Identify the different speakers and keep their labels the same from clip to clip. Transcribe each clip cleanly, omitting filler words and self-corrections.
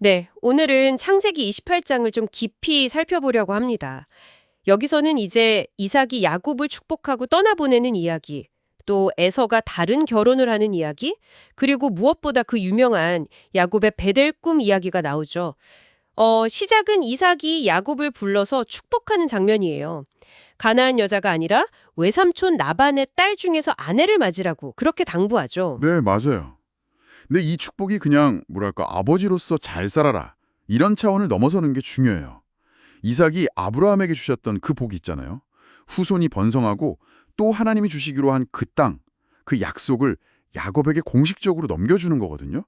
Speaker 1: 네, 오늘은 창세기 28장을 좀 깊이 살펴보려고 합니다. 여기서는 이제 이삭이 야곱을 축복하고 떠나보내는 이야기, 또 에서가 다른 결혼을 하는 이야기, 그리고 무엇보다 그 유명한 야곱의 베델 꿈 이야기가 나오죠. 시작은 이삭이 야곱을 불러서 축복하는 장면이에요. 가나안 여자가 아니라 외삼촌 나반의 딸 중에서 아내를 맞으라고 그렇게 당부하죠.
Speaker 2: 네, 맞아요. 근데 이 축복이 그냥 뭐랄까 아버지로서 잘 살아라 이런 차원을 넘어서는 게 중요해요. 이삭이 아브라함에게 주셨던 그 복이 있잖아요. 후손이 번성하고 또 하나님이 주시기로 한 그 땅, 그 약속을 야곱에게 공식적으로 넘겨주는 거거든요.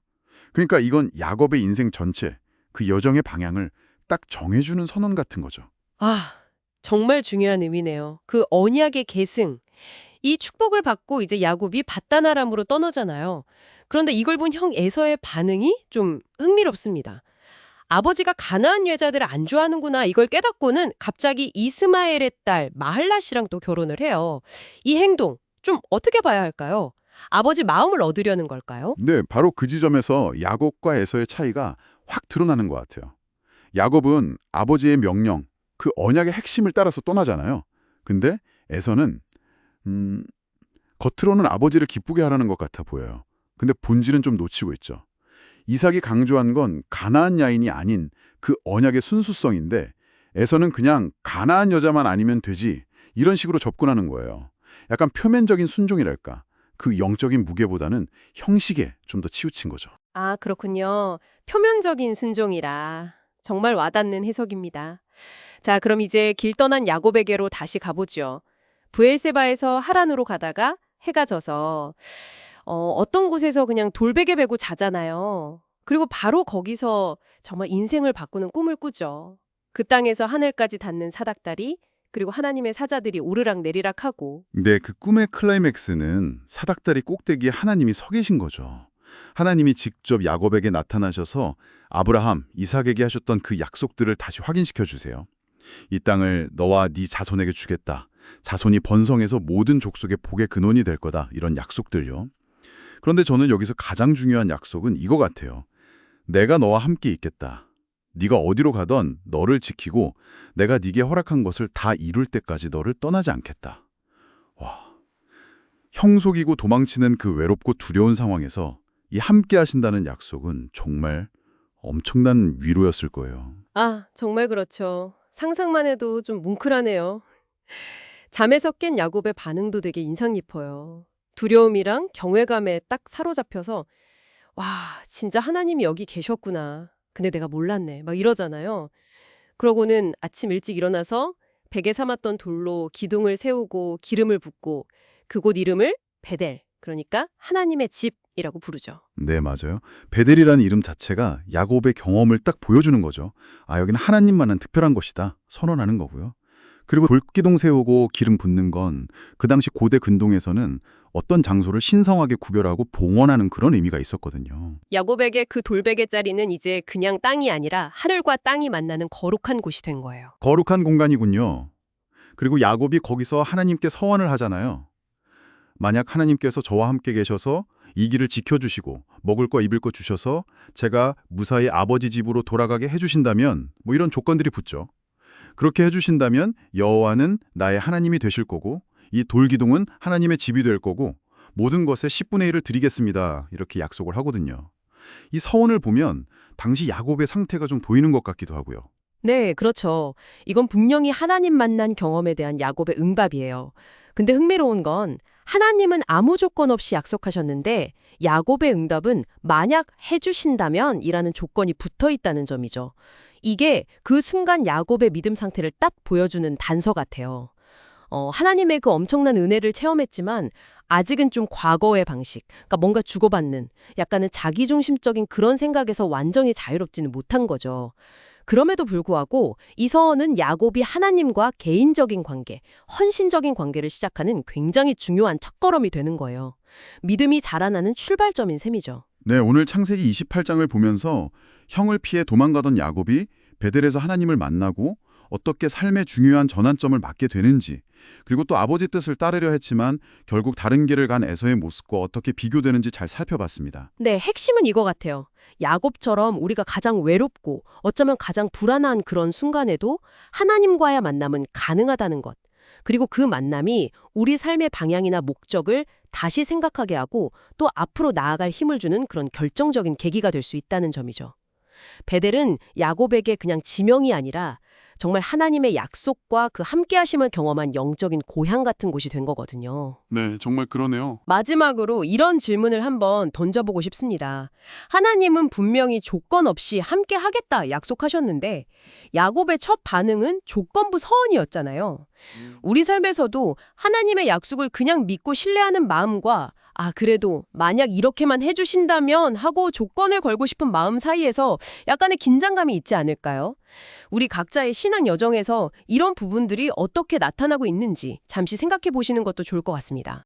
Speaker 2: 그러니까 이건 야곱의 인생 전체, 그 여정의 방향을 딱 정해주는 선언 같은 거죠.
Speaker 1: 아, 정말 중요한 의미네요. 그 언약의 계승. 이 축복을 받고 이제 야곱이 밧다나람으로 떠나잖아요. 그런데 이걸 본 형 에서의 반응이 좀 흥미롭습니다. 아버지가 가나안 여자들을 안 좋아하는구나 이걸 깨닫고는 갑자기 이스마엘의 딸 마할랏이랑 또 결혼을 해요. 이 행동 좀 어떻게 봐야 할까요? 아버지 마음을 얻으려는 걸까요?
Speaker 2: 네, 바로 그 지점에서 야곱과 에서의 차이가 확 드러나는 것 같아요. 야곱은 아버지의 명령, 그 언약의 핵심을 따라서 떠나잖아요. 근데 에서는 겉으로는 아버지를 기쁘게 하라는 것 같아 보여요. 근데 본질은 좀 놓치고 있죠. 이삭이 강조한 건 가나안 야인이 아닌 그 언약의 순수성인데 에서는 그냥 가나안 여자만 아니면 되지 이런 식으로 접근하는 거예요. 약간 표면적인 순종이랄까. 그 영적인 무게보다는 형식에 좀 더 치우친 거죠.
Speaker 1: 아, 그렇군요. 표면적인 순종이라. 정말 와닿는 해석입니다. 자, 그럼 이제 길 떠난 야곱에게로 다시 가보죠. 브엘세바에서 하란으로 가다가 해가 져서 어떤 곳에서 그냥 돌베개 베고 자잖아요. 그리고 바로 거기서 정말 인생을 바꾸는 꿈을 꾸죠. 그 땅에서 하늘까지 닿는 사닥다리, 그리고 하나님의 사자들이 오르락 내리락 하고.
Speaker 2: 근데 그 꿈의 클라이맥스는 사닥다리 꼭대기에 하나님이 서 계신 거죠. 하나님이 직접 야곱에게 나타나셔서 아브라함, 이삭에게 하셨던 그 약속들을 다시 확인시켜 주세요. 이 땅을 너와 네 자손에게 주겠다. 자손이 번성해서 모든 족속의 복의 근원이 될 거다. 이런 약속들요. 그런데 저는 여기서 가장 중요한 약속은 이거 같아요. 내가 너와 함께 있겠다. 네가 어디로 가던 너를 지키고 내가 네게 허락한 것을 다 이룰 때까지 너를 떠나지 않겠다. 와, 형 속이고 도망치는 그 외롭고 두려운 상황에서 이 함께 하신다는 약속은 정말 엄청난 위로였을 거예요.
Speaker 1: 아, 정말 그렇죠. 상상만 해도 좀 뭉클하네요. 잠에서 깬 야곱의 반응도 되게 인상 깊어요. 두려움이랑 경외감에 딱 사로잡혀서 와, 진짜 하나님이 여기 계셨구나. 근데 내가 몰랐네. 막 이러잖아요. 그러고는 아침 일찍 일어나서 베개 삼았던 돌로 기둥을 세우고 기름을 붓고 그곳 이름을 베델, 그러니까 하나님의 집이라고 부르죠.
Speaker 2: 네, 맞아요. 베델이라는 이름 자체가 야곱의 경험을 딱 보여주는 거죠. 아, 여기는 하나님만한 특별한 곳이다. 선언하는 거고요. 그리고 돌기둥 세우고 기름 붓는 건 그 당시 고대 근동에서는 어떤 장소를 신성하게 구별하고 봉헌하는 그런 의미가 있었거든요.
Speaker 1: 야곱에게 그 돌베개 자리는 이제 그냥 땅이 아니라 하늘과 땅이 만나는 거룩한 곳이 된 거예요.
Speaker 2: 거룩한 공간이군요. 그리고 야곱이 거기서 하나님께 서원을 하잖아요. 만약 하나님께서 저와 함께 계셔서 이 길을 지켜주시고 먹을 거 입을 거 주셔서 제가 무사히 아버지 집으로 돌아가게 해주신다면 뭐 이런 조건들이 붙죠. 그렇게 해주신다면 여호와는 나의 하나님이 되실 거고 이 돌기둥은 하나님의 집이 될 거고 모든 것의 10분의 1을 드리겠습니다. 이렇게 약속을 하거든요. 이 서원을 보면 당시 야곱의 상태가 좀 보이는 것 같기도 하고요.
Speaker 1: 네, 그렇죠. 이건 분명히 하나님 만난 경험에 대한 야곱의 응답이에요. 근데 흥미로운 건 하나님은 아무 조건 없이 약속하셨는데 야곱의 응답은 만약 해주신다면 이라는 조건이 붙어 있다는 점이죠. 이게 그 순간 야곱의 믿음 상태를 딱 보여주는 단서 같아요. 하나님의 그 엄청난 은혜를 체험했지만 아직은 좀 과거의 방식, 그러니까 뭔가 주고받는 약간은 자기중심적인 그런 생각에서 완전히 자유롭지는 못한 거죠. 그럼에도 불구하고 이 서원은 야곱이 하나님과 개인적인 관계, 헌신적인 관계를 시작하는 굉장히 중요한 첫걸음이 되는 거예요. 믿음이 자라나는 출발점인 셈이죠.
Speaker 2: 네, 오늘 창세기 28장을 보면서 형을 피해 도망가던 야곱이 베델에서 하나님을 만나고 어떻게 삶의 중요한 전환점을 맞게 되는지 그리고 또 아버지 뜻을 따르려 했지만 결국 다른 길을 간 에서의 모습과 어떻게 비교되는지 잘 살펴봤습니다.
Speaker 1: 네, 핵심은 이거 같아요. 야곱처럼 우리가 가장 외롭고 어쩌면 가장 불안한 그런 순간에도 하나님과의 만남은 가능하다는 것. 그리고 그 만남이 우리 삶의 방향이나 목적을 다시 생각하게 하고 또 앞으로 나아갈 힘을 주는 그런 결정적인 계기가 될 수 있다는 점이죠. 베델은 야곱에게 그냥 지명이 아니라 정말 하나님의 약속과 그 함께하심을 경험한 영적인 고향 같은 곳이 된 거거든요.
Speaker 3: 네, 정말 그러네요.
Speaker 1: 마지막으로 이런 질문을 한번 던져보고 싶습니다. 하나님은 분명히 조건 없이 함께 하겠다 약속하셨는데 야곱의 첫 반응은 조건부 서원이었잖아요. 우리 삶에서도 하나님의 약속을 그냥 믿고 신뢰하는 마음과 그래도 만약 이렇게만 해주신다면 하고 조건을 걸고 싶은 마음 사이에서 약간의 긴장감이 있지 않을까요? 우리 각자의 신앙 여정에서 이런 부분들이 어떻게 나타나고 있는지 잠시 생각해 보시는 것도 좋을 것 같습니다.